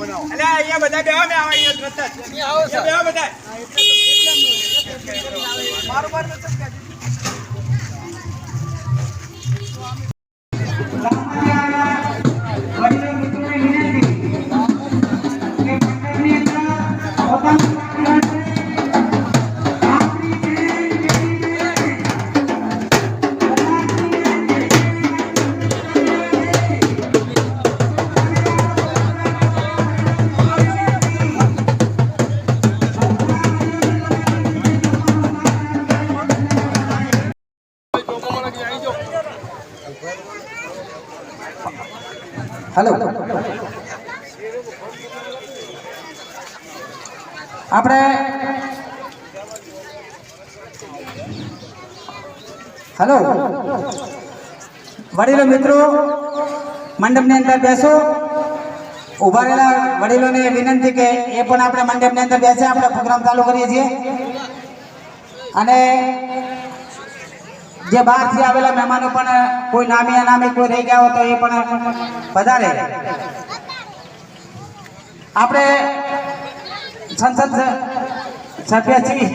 અલે અહીંયા બધા બેહો મે આવા અહીંયા તરત જ અહીં આવો સર બેહો બધા મારું બાર મત हेलो આપણે हेलो वडीलो मित्रों मंडप ने अंदर बेसो उभा रहेला वडीलो ने विनंती के ए पण આપણે મંડપ ની અંદર બેસે આપણે પ્રોગ્રામ ચાલુ કરીએ છીએ અને જે બહારથી આવેલા મહેમાનો પણ કોઈ નામી અનામી કોઈ રહી ગયા હોય તો એ પણ પધારે આપણે સંસદ સભ્ય શ્રી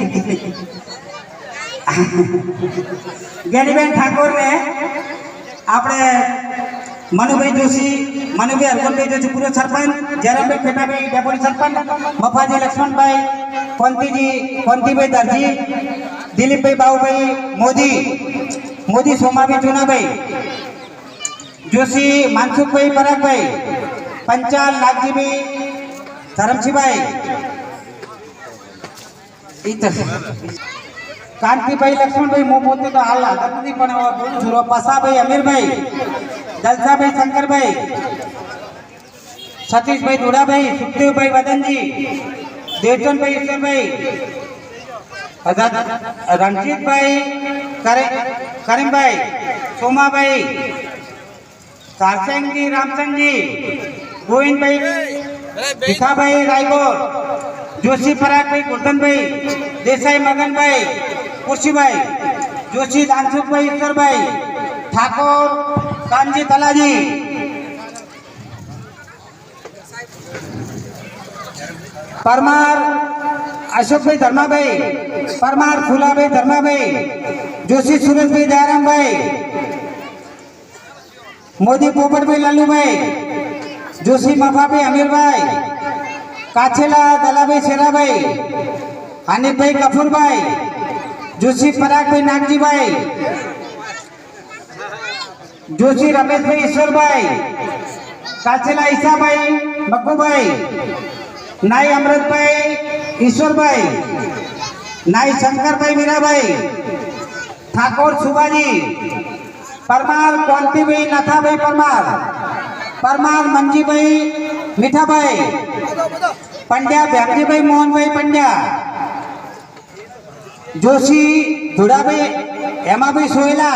ज्ञानीबेन ठाकुर ने આપણે મનુભાઈ જોશી મનુભાઈ હરગોનભાઈ જોશી પૂર્વ સરપંચ જયરામભાઈ ખેટાભાઈ ડેપ્યુટી સરપંચ મફાજી લક્ષ્મણભાઈ કોંતીભાઈ દરજી દિલીપભાઈ બાબુભાઈ મોદી સોમાભાઈ જુનાભાઈ જોશી માનસુખભાઈ પરાગભાઈ પંચાલ નાગજીભાઈ ધરમસિંહભાઈ कांतिभाई लक्ष्मणभाई मु पोते तो हाल हाथ नहीं पण बोलू छुरो पसाभाई अमीरभाई दलसाभाई शंकरभाई सतीशभाई धुड़ाभाई सुखदेवभाई वदनजी देवचंदभाई ईश्वरभाई रणजीतभाई करीमभाई सोमाभाई कारसिंहजी रामचंदजी गोविंदभाई भिखाभाई रायगोर जोशी परागभाई गुरधनभाई देसाई मगनभाई कुर्शीभाई जोशी दानसुखभाई ईश्वरभाई ठाकुर कामजी तलाजी परमार अशोकभाई धर्माभाई परमार फूलाभाई धर्माभाई जोशी सुरेशभाई दयारामभाई मोदी पोपटभाई लालूभाई जोशी मफाभाई अमीरभाई काछेला दलाभाई शेराभाई हानिफभाई कपूरभाई जोशी परागभाई नागजीभाई जोशी रमेशभाई ईश्वरभाई काछेला ईसाभाई मक्कूभाई नाई अमृतभाई ईश्वरभाई नाई शंकरभाई मीराभाई ठाकुर सुबाजी परमार कोंतीभाई नथाभाई परमार मंजीभाई मीठाभाई पंड्या भ्यामजीभाई मोहनभाई पंड्या जोशी धुड़ाभाई हेमाभाई सोहेला